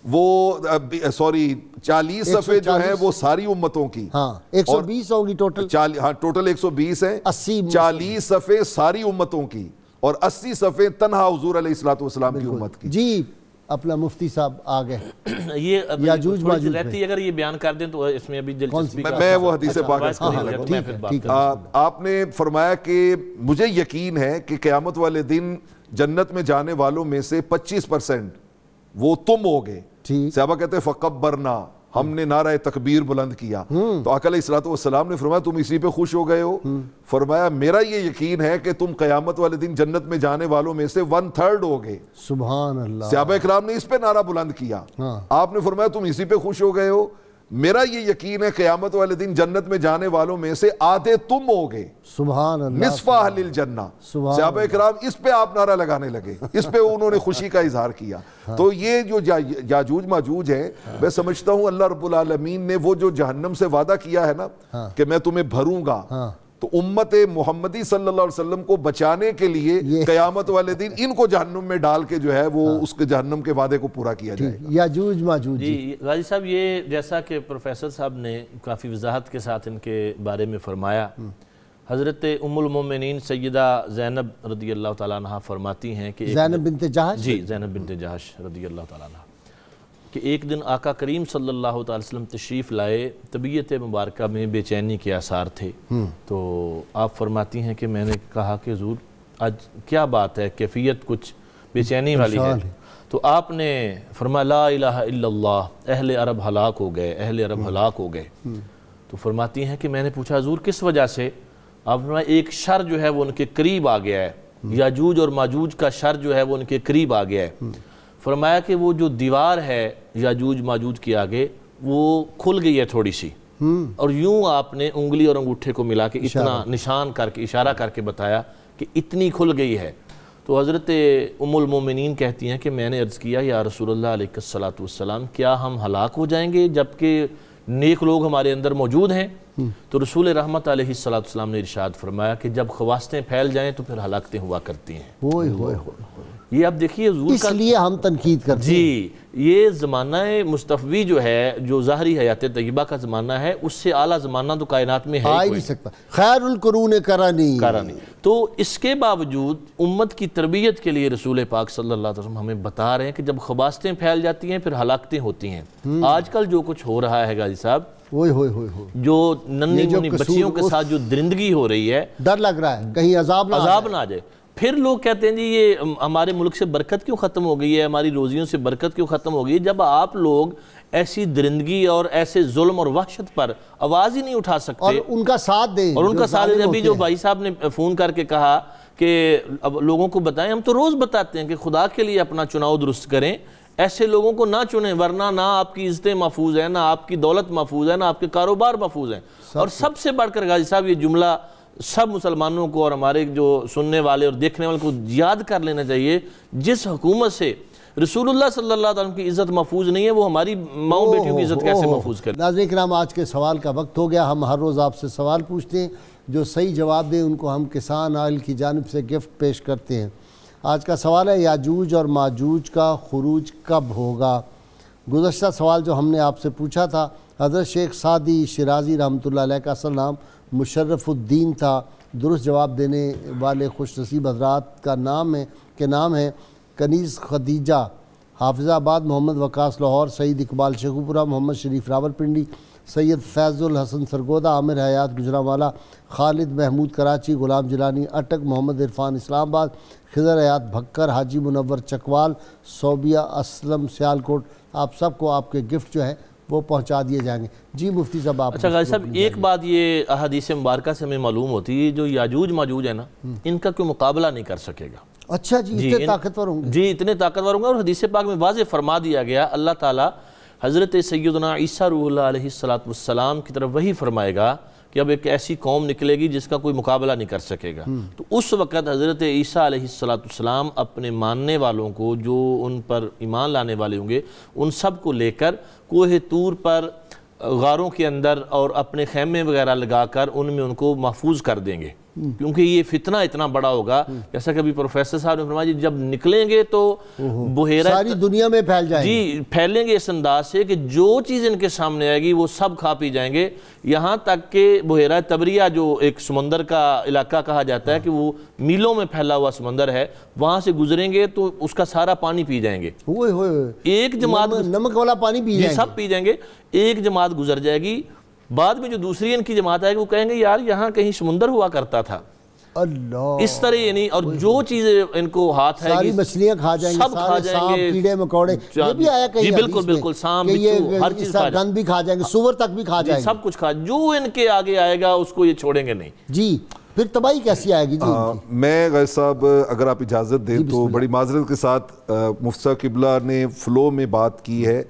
وہ 40 صفحے جو ہیں وہ ساری امتوں کی. ہاں 120 ہوگی ٹوٹل. ہاں ٹوٹل 120 ہیں. 40 صفحے ساری امتوں کی اور 80 صفحے تنہا حضور علیہ الصلوۃ والسلام کی امت کی. جی اپنا مفتی صاحب آگے یہ یاجوج ماجوج رہتی اگر یہ بیان کر دیں تو اس میں ابھی دلچسپی میں وہ حدیث پاک آپ نے فرمایا کہ مجھے یقین ہے کہ قیامت والے دن جنت میں جانے والوں میں سے 25% وہ تم ہوگے. صحابہ کہتے ہیں فکبرنا، ہم نے نعرہ تکبیر بلند کیا. تو آقا علیہ الصلوۃ والسلام نے فرمایا تم اسی پہ خوش ہو گئے ہو؟ فرمایا میرا یہ یقین ہے کہ تم قیامت والے دن جنت میں جانے والوں میں سے 1/3 ہوگے. سبحان اللہ. صحابہ اکرام نے اس پہ نعرہ بلند کیا. آپ نے فرمایا تم اسی پہ خوش ہو گئے ہو؟ میرا یہ یقین ہے قیامت والے دن جنت میں جانے والوں میں سے آدھے تم ہوگے. سبحان اللہ. نصف اہل الجنہ. صحابہ اکرام اس پہ آپ نعرہ لگانے لگے، اس پہ انہوں نے خوشی کا اظہار کیا. تو یہ جو یاجوج ماجوج ہیں، میں سمجھتا ہوں اللہ رب العالمین نے وہ جو جہنم سے وعدہ کیا ہے نا کہ میں تمہیں بھروں گا، تو امت محمدی صلی اللہ علیہ وسلم کو بچانے کے لیے قیامت والے دن ان کو جہنم میں ڈال کے جو ہے وہ اس کے جہنم کے وعدے کو پورا کیا جائے گا. یاجوج ماجوج. جی غازی صاحب، یہ جیسا کہ پروفیسر صاحب نے کافی وضاحت کے ساتھ ان کے بارے میں فرمایا، حضرت ام المومنین سیدہ زینب رضی اللہ تعالیٰ عنہ فرماتی ہیں کہ زینب بنت جہش، جی زینب بنت جہش رضی اللہ تعالیٰ عنہ، کہ ایک دن آقا کریم صلی اللہ تعالی وسلم تشریف لائے، طبیعت مبارکہ میں بے چینی کے آثار تھے. تو آپ فرماتی ہیں کہ میں نے کہا کہ حضور آج کیا بات ہے، کیفیت کچھ بے چینی والی ہے. تو آپ نے فرمایا لا الہ الا اللہ، اہل عرب ہلاک ہو گئے، اہل عرب ہلاک ہو گئے. تو فرماتی ہیں کہ میں نے پوچھا حضور کس وجہ سے؟ آپ فرمایا ایک شر جو ہے وہ ان کے قریب آ گیا ہے، یاجوج اور ماجوج کا شر جو ہے وہ ان کے قریب آ گیا ہے. فرمایا کہ وہ جو دیوار ہے یاجوج ماجوج کے آگے وہ کھل گئی ہے تھوڑی سی، اور یوں آپ نے انگلی اور انگوٹھے کو ملا کے اتنا نشان کر کے اشارہ کر کے بتایا کہ اتنی کھل گئی ہے۔ تو حضرت ام المومنین کہتی ہیں کہ میں نے عرض کیا یا رسول اللہ علیہ الصلوۃ والسلام کیا ہم ہلاک ہو جائیں گے جبکہ نیک لوگ ہمارے اندر موجود ہیں؟ تو رسول رحمت علیہ الصلوۃ والسلام نے ارشاد فرمایا کہ جب خواستیں پھیل جائیں تو پھر ہلاکتیں ہوا کرتی ہیں۔ یہ اب دیکھیے حضور اس لیے ہم تنقید کرتے ہیں۔ جی، یہ زمانہ مصطفی جو ہے، جو ظاہری حیات طیبہ کا زمانہ ہے، اس سے اعلیٰ زمانہ تو کائنات میں ہے ہی نہیں سکتا۔ خیر القرون قرنی۔ تو اس کے باوجود امت کی تربیت کے لیے رسول پاک صلی اللہ علیہ وسلم ہمیں بتا رہے ہیں کہ جب خواستیں پھیل جاتی ہیں پھر ہلاکتیں ہوتی ہیں۔ آج کل جو کچھ ہو رہا ہے غازی صاحب، جو ننھی منھی بچیوں کے ساتھ جو درندگی ہو رہی ہے، ڈر لگ رہا ہے کہیں عذاب نہ آ جائے۔ پھر لوگ کہتے ہیں جی یہ ہمارے ملک سے برکت کیوں ختم ہو گئی ہے، ہماری روزیوں سے برکت کیوں ختم ہو گئی ہے، جب آپ لوگ ایسی درندگی اور ایسے ظلم اور وحشت پر آواز ہی نہیں اٹھا سکتے اور ان کا ساتھ دیں۔ اور ان کا ساتھ دیں۔ ابھی جو بھائی صاحب نے فون کر کے کہا کہ اب لوگوں کو بتائیں، ہم تو روز بتاتے ہیں کہ خدا کے لیے اپنا چناؤ درست کریں، ایسے لوگوں کو نہ چنیں ورنہ نہ آپ کی عزتیں محفوظ ہیں، نہ آپ کی دولت محفوظ ہے، نہ آپ کے کاروبار محفوظ ہیں۔ اور سب سے بڑھ کر غازی صاحب یہ جملہ سب مسلمانوں کو اور ہمارے جو سننے والے اور دیکھنے والے کو یاد کر لینا چاہیے، جس حکومت سے رسول اللہ صلی اللہ علیہ وسلم کی عزت محفوظ نہیں ہے وہ ہماری ماؤں بیٹیوں کی عزت کیسے محفوظ کرے؟ ناظرین کرام، آج کے سوال کا وقت ہو گیا۔ ہم ہر روز آپ سے سوال پوچھتے ہیں، جو صحیح جواب دیں ان کو ہم کسان آئل کی جانب سے گفٹ پیش کرتے ہیں۔ آج کا سوال ہے یاجوج اور ماجوج کا خروج کب ہوگا؟ گزشتہ سوال جو ہم نے آپ سے پوچھا تھا، حضرت شیخ سعدی شیرازی رحمۃ اللہ علیہ کا اصل نام مشرف الدین تھا۔ درست جواب دینے والے خوش نصیب حضرات کا نام ہے کنیز خدیجہ حافظ آباد، محمد وقاص لاہور، سعید اقبال شیخوپورہ، محمد شریف راول پنڈی، سید فیض الحسن سرگودہ، عامر حیات گجرانوالہ، خالد محمود کراچی، غلام جیلانی اٹک، محمد عرفان اسلام آباد، خضر حیات بھکر، حاجی منور چکوال، صوبیہ اسلم سیالکوٹ۔ آپ سب کو آپ کے گفٹ جو ہے وہ پہنچا دیے جائیں گے۔ جی مفتی صاحب آپ۔ اچھا غازی صاحب، ایک بات یہ احادیث مبارکہ سے ہمیں معلوم ہوتی ہے، جو یاجوج ماجوج ہے نا، ان کا کوئی مقابلہ نہیں کر سکے گا۔ اچھا جی، اتنے طاقتور ہوں گے؟ جی اتنے طاقتور ہوں گے، اور حدیث پاک میں واضح فرما دیا گیا، اللہ تعالیٰ حضرت سیدنا عیسیٰ روح اللہ علیہ السلام کی طرف وہی فرمائے گا کہ اب ایک ایسی قوم نکلے گی جس کا کوئی مقابلہ نہیں کر سکے گا۔ تو اس وقت حضرت عیسیٰ علیہ السلام اپنے ماننے والوں کو، جو ان پر ایمان لانے والے ہوں گے، ان سب کو لے کر کوہ طور پر غاروں کے اندر اور اپنے خیمے وغیرہ لگا کر ان میں ان کو محفوظ کر دیں گے، کیونکہ یہ فتنہ اتنا بڑا ہوگا، جیسا کہ ابھی پروفیسر صاحب نے فرمایا جی جب نکلیں گے تو بحیرہ ساری دنیا میں پھیل جائیں گے۔ جی پھیلیں گے اس انداز سے کہ جو چیز ان کے سامنے آئے گی وہ سب کھا پی جائیں گے، یہاں تک کہ بحیرہ تبریہ جو ایک سمندر کا علاقہ کہا جاتا ہے کہ وہ میلوں میں پھیلا ہوا سمندر ہے، وہاں سے گزریں گے تو اس کا سارا پانی پی جائیں گے۔ ایک جماعت نمک والا پانی پی جائیں گے، سب پی جائیں گے۔ ایک جماعت گزر جائے گی، بعد میں جو دوسری ان کی جماعت آئے گی وہ کہیں گے یار یہاں کہیں سمندر ہوا کرتا تھا۔ اللہ اس طرح یعنی، اور جو چیزیں ان کو ہاتھ ہے ساری مچھلیاں کھا جائیں گے، سب کھا جائیں گے، کیڑے مکوڑے، یہ بھی آیا کہیں جی بالکل بالکل، سانپ بچھو ہر چیز کھا گند بھی کھا جائیں گے، سور تک بھی کھا جائیں گے، سب کچھ کھا، جو ان کے آگے آئے گا اس کو یہ چھوڑیں گے نہیں۔ جی پھر تباہی کیسی آئے گی؟ جی میں غازی صاحب اگر آپ اجازت دیں تو بڑی معذرت کے ساتھ مفتی صاحب قبلہ نے فلو میں بات کی ہے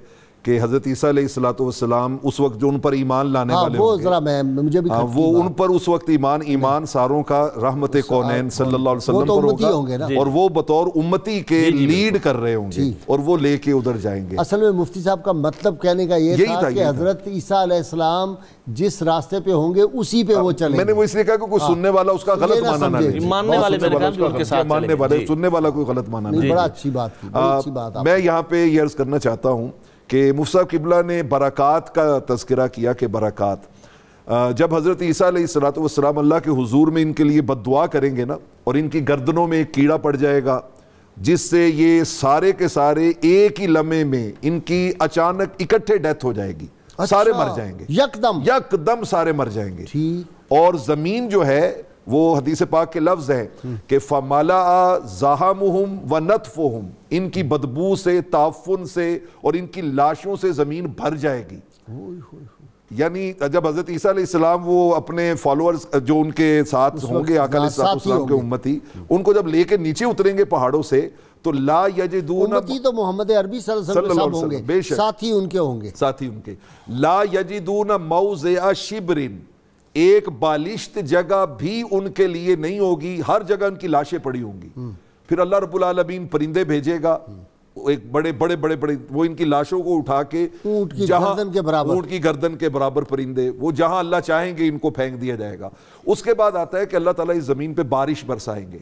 کہ حضرت عیسیٰ علیہ السلام اس وقت جو ان پر ایمان لانے والے وہ ذرا مجھے بھی وہ ان پر اس وقت ایمان ساروں کا رحمت کونین صلی اللہ علیہ وسلم پر ہوگا، اور وہ بطور امتی کے لیڈ کر رہے ہوں گے اور وہ لے کے ادھر جائیں گے۔ اصل میں مفتی صاحب کا مطلب کہنے کا یہ تھا کہ حضرت عیسیٰ علیہ السلام جس راستے پہ ہوں گے اسی پہ وہ چلیں گے۔ میں نے وہ اس لیے کہا کہ کوئی سننے والا اس کا غلط معنی نہ لے، ماننے والے میرے خیال میں ان کے ساتھ ماننے والے سننے والا کوئی غلط معنی نہ۔ بڑا اچھی بات میں یہاں پہ یہ عرض کرنا چاہتا ہوں کہ مفتی صاحب قبلہ نے برکات کا تذکرہ کیا کہ برکات، جب حضرت عیسیٰ علیہ السلام اللہ کے حضور میں ان کے لیے بد دعا کریں گے نا، اور ان کی گردنوں میں ایک کیڑا پڑ جائے گا جس سے یہ سارے کے سارے ایک ہی لمحے میں ان کی اچانک اکٹھے ڈیتھ ہو جائے گی، سارے مر جائیں گے، یک دم سارے مر جائیں گے، اور زمین جو ہے وہ حدیث پاک کے لفظ ہے کہ فَمَلَعَ زَحَمُهُمْ وَنَطْفُهُمْ، ان کی بدبو سے، تعفن سے اور ان کی لاشوں سے زمین بھر جائے گی۔ یعنی جب حضرت عیسیٰ علیہ السلام وہ اپنے فالوورز جو ان کے ساتھ ہوں گے آقا علیہ السلام کے امتی، ان کو جب لے کے نیچے اتریں گے پہاڑوں سے تو لا یجدون، امتی تو محمد عربی صلی اللہ علیہ وسلم ہوں گے، ساتھی ان کے ہوں گے، ساتھی ان کے، لا یجدون موضع شبر، ایک بالشت جگہ بھی ان کے لیے نہیں ہوگی، ہر جگہ ان کی لاشیں پڑی ہوں گی۔ پھر اللہ رب العالمین پرندے بھیجے گا، ایک بڑے وہ ان کی لاشوں کو اٹھا کے اونٹ کی گردن کے برابر پرندے، وہ جہاں اللہ چاہیں گے ان کو پھینک دیا جائے گا۔ اس کے بعد آتا ہے کہ اللہ تعالیٰ اس زمین پہ بارش برسائیں گے،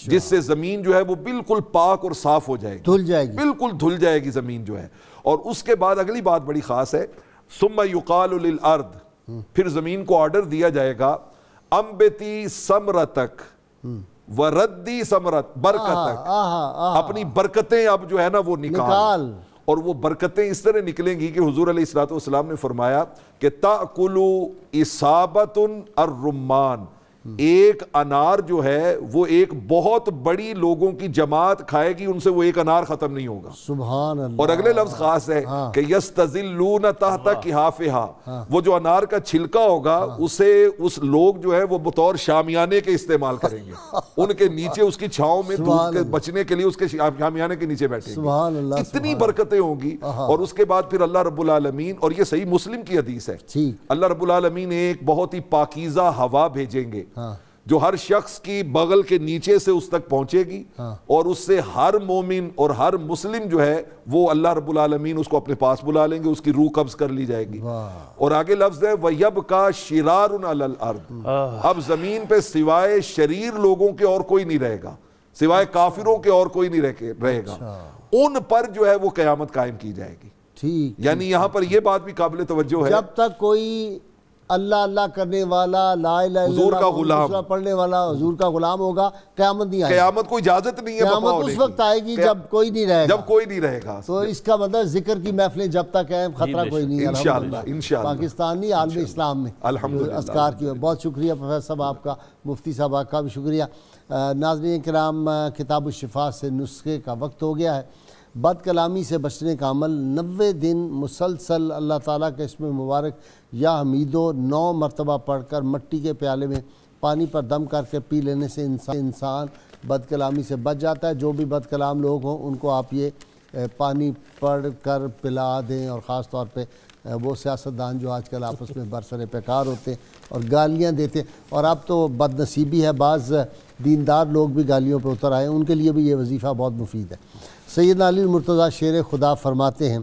جس سے زمین جو ہے وہ بالکل پاک اور صاف ہو جائے گی، بالکل دھل جائے گی زمین جو ہے۔ اور اس کے بعد اگلی بات بڑی خاص ہے، ثم یقال للارض، پھر زمین کو آرڈر دیا جائے گا، انبتی ثمرتک وردی ثمرت، برکتک، اپنی برکتیں اب جو ہے نا وہ نکال، اور وہ برکتیں اس طرح نکلیں گی کہ حضور علیہ السلام نے فرمایا کہ تأکلو اصابۃ الرمان، ایک انار جو ہے وہ ایک بہت بڑی لوگوں کی جماعت کھائے گی، ان سے وہ ایک انار ختم نہیں ہوگا، سبحان اللہ۔ اور اگلے لفظ خاص ہے کہ یستظلون تحت کہافہا، وہ جو انار کا چھلکا ہوگا اسے اس لوگ جو ہے وہ بطور شامیانے کے استعمال کریں گے، ان کے نیچے اس کی چھاؤں میں دھوپ کے بچنے کے لیے اس کے شامیانے کے نیچے بیٹھیں گے، اتنی برکتیں ہوں گی۔ اور اس کے بعد پھر اللہ رب العالمین، اور یہ صحیح مسلم کی حدیث ہے، اللہ رب العالمین ایک بہت ہی پاکیزہ ہوا بھیجیں گے جو ہر شخص کی بغل کے نیچے سے اس تک پہنچے گی، اور اس سے ہر مومن اور ہر مسلم جو ہے وہ اللہ رب العالمین اس کو اپنے پاس بلا لیں گے، اس کی روح قبض کر لی جائے گی۔ اور آگے لفظ ہے وَيَبْقَى شِرَارٌ عَلَى الْأَرْضِ، اب زمین پہ سوائے شریر لوگوں کے اور کوئی نہیں رہے گا، سوائے کافروں کے اور کوئی نہیں رہے گا، ان پر جو ہے وہ قیامت قائم کی جائے گی۔ یعنی یہاں پر یہ بات بھی قابل توجہ ہے، جب تک کوئی اللہ اللہ کرنے والا، لا الہ الا حضور کا غلام پڑھنے والا حضور کا غلام ہوگا، قیامت نہیں آئے گی، قیامت کو اجازت نہیں ہے، قیامت اس وقت آئے گی جب کوئی نہیں رہے گا، جب کوئی نہیں رہے گا۔ تو اس کا مطلب ذکر کی محفلیں جب تک ہیں خطرہ کوئی نہیں ہے، انشاءاللہ پاکستان نہیں، عالم اسلام میں اذکار کی۔ بہت شکریہ پروفیسر صاحب آپ کا، مفتی صاحب آپ کا بھی شکریہ۔ ناظرین کرام، کتاب الشفا سے نسخے کا وقت ہو گیا ہے۔ بد کلامی سے بچنے کا عمل، 90 دن مسلسل اللہ تعالیٰ کے اسم مبارک یا حمیدو 9 مرتبہ پڑھ کر مٹی کے پیالے میں پانی پر دم کر کے پی لینے سے انسان بد کلامی سے بچ جاتا ہے۔ جو بھی بد کلام لوگ ہوں ان کو آپ یہ پانی پڑھ کر پلا دیں، اور خاص طور پہ وہ سیاستدان جو آج کل آپس میں برسر پیکار ہوتے ہیں اور گالیاں دیتے ہیں، اور اب تو بد نصیبی ہے بعض دیندار لوگ بھی گالیوں پہ اتر آئے، ان کے لیے بھی یہ وظیفہ بہت مفید ہے۔ سیدنا علی المرتضیٰ شیر خدا فرماتے ہیں،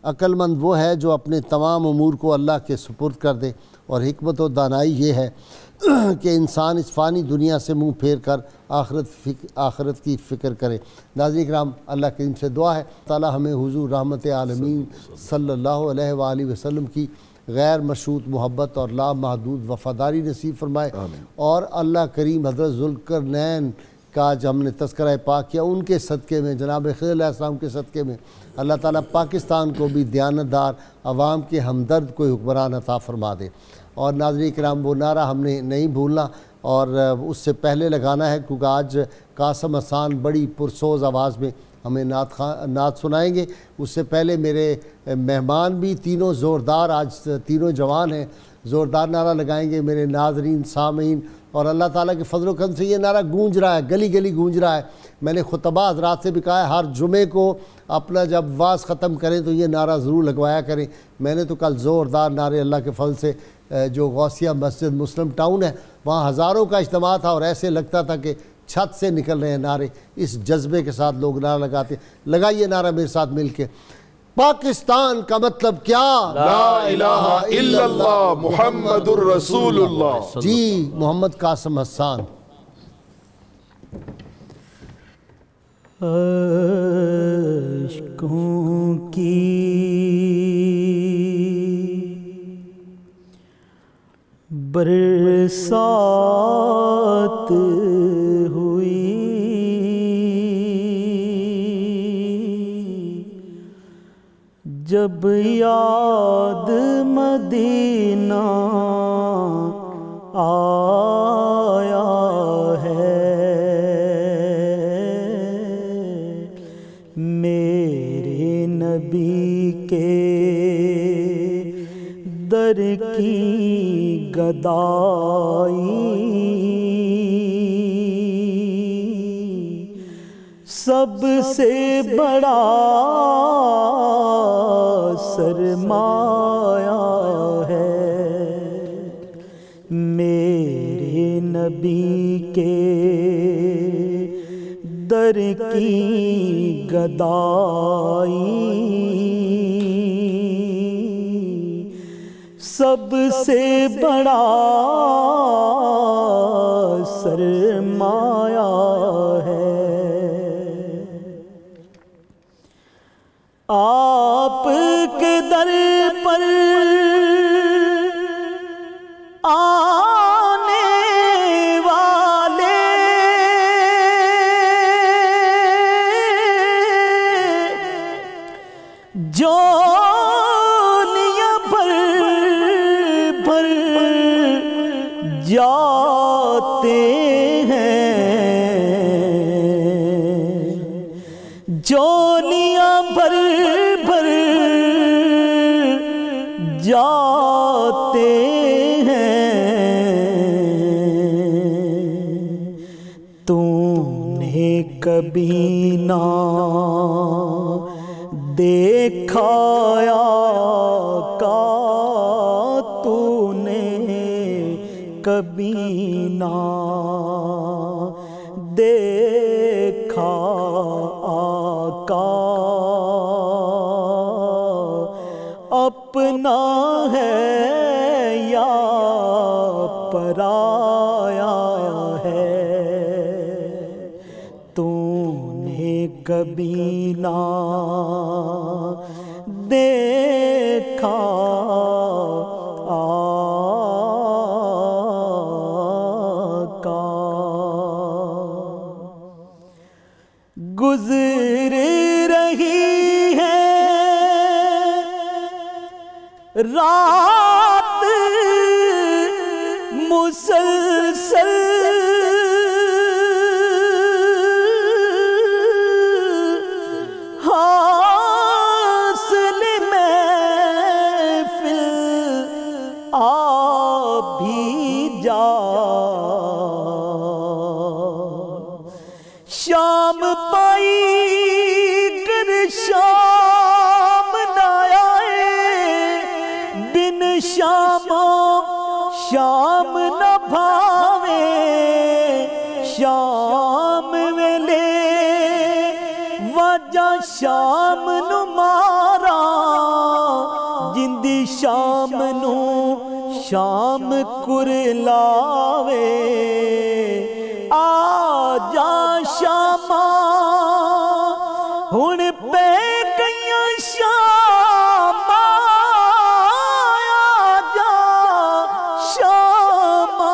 عقل مند وہ ہے جو اپنے تمام امور کو اللہ کے سپرد کر دے، اور حکمت و دانائی یہ ہے کہ انسان اس فانی دنیا سے منہ پھیر کر آخرت کی فکر کرے۔ ناظرین کرام، اللہ کریم سے دعا ہے تعالی ہمیں حضور رحمت عالمین صلی اللہ علیہ وآلہ وسلم کی غیر مشروط محبت اور لامحدود وفاداری نصیب فرمائے، اور اللہ کریم حضرت ذوالقرنین کا جو ہم نے تذکرہ پاک کیا، ان کے صدقے میں، جناب خضر علیہ السلام کے صدقے میں، اللہ تعالیٰ پاکستان کو بھی دیانتدار، عوام کے ہمدرد کوئی حکمران عطا فرما دے۔ اور ناظرین کرام، وہ نعرہ ہم نے نہیں بھولنا، اور اس سے پہلے لگانا ہے، کیونکہ آج قاسم حسان بڑی پرسوز آواز میں ہمیں نعت سنائیں گے۔ اس سے پہلے میرے مہمان بھی تینوں زوردار، آج تینوں جوان ہیں، زوردار نعرہ لگائیں گے میرے ناظرین سامعین، اور اللہ تعالیٰ کے فضل و کرم سے یہ نعرہ گونج رہا ہے، گلی گلی گونج رہا ہے۔ میں نے خطبہ حضرات سے بھی کہا ہے ہر جمعے کو اپنا جب واز ختم کریں تو یہ نعرہ ضرور لگوایا کریں۔ میں نے تو کل زوردار نعرے اللہ کے فضل سے جو غوثیہ مسجد مسلم ٹاؤن ہے وہاں ہزاروں کا اجتماع تھا، اور ایسے لگتا تھا کہ چھت سے نکل رہے ہیں نعرے، اس جذبے کے ساتھ لوگ نعرہ لگاتے۔ لگائیے نعرہ میرے ساتھ مل کے، پاکستان کا مطلب کیا؟ لا الہ الا اللہ محمد الرسول اللہ۔ جی محمد قاسم حسان۔ عشقوں کی برسات ہوئی، جب یاد مدینہ آیا ہے، میرے نبی کے در کی گدائی سب سے بڑا سرمایہ ہے میرے نبی کے در کی گدائی سب سے بڑا سرمایہ ہے آپ کے در پر آنے والے جولیاں بھر بھر جاتے ہیں جولیاں بھر بھر جاتے تو نے کبھی نہ دیکھا آقا تو نے کبھی نہ دیکھا آقا اپنا ہے یا پرایا ہے تو نے کبھی نہ دیکھا آقا گزر رہی ہے رات مسلسل حاصل محفل آپ بھی جا شام پائی کر شام نہ آئے بن شام شام نہ بھاوے شام ویلے وجہ شام نو مارا جندی شام نو شام کرلاوے آجا شاما ہن پہ گئیاں شاما آجا شاما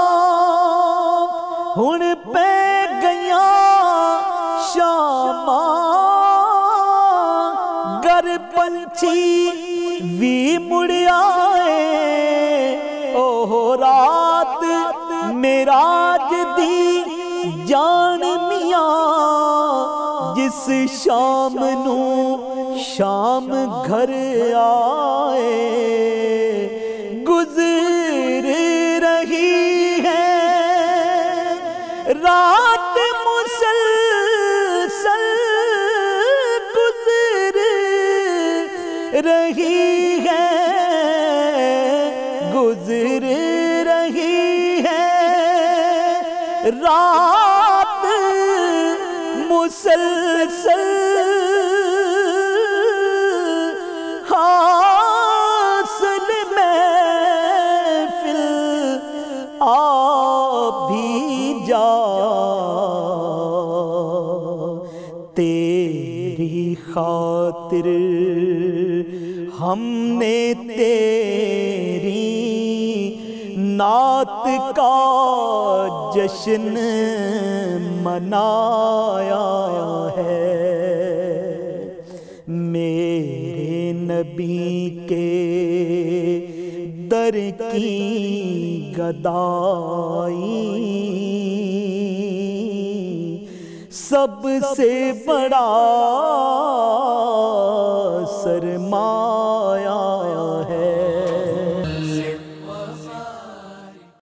ہن پہ گئیاں شاما گر پنچھی وی مڑیا اوہ رات میراج دی جان میاں جس شام نو شام گھر آئے گزر رہی ہے رات مسلسل گزر رہی ہے گزر رہی ہے رات مسلسل حاصل محفل آپ بھی جا تیری خاطر ہم نے تیری نعت کا جشن منایا ہے میرے نبی کے در کی گدائی سب سے بڑا سرمایہ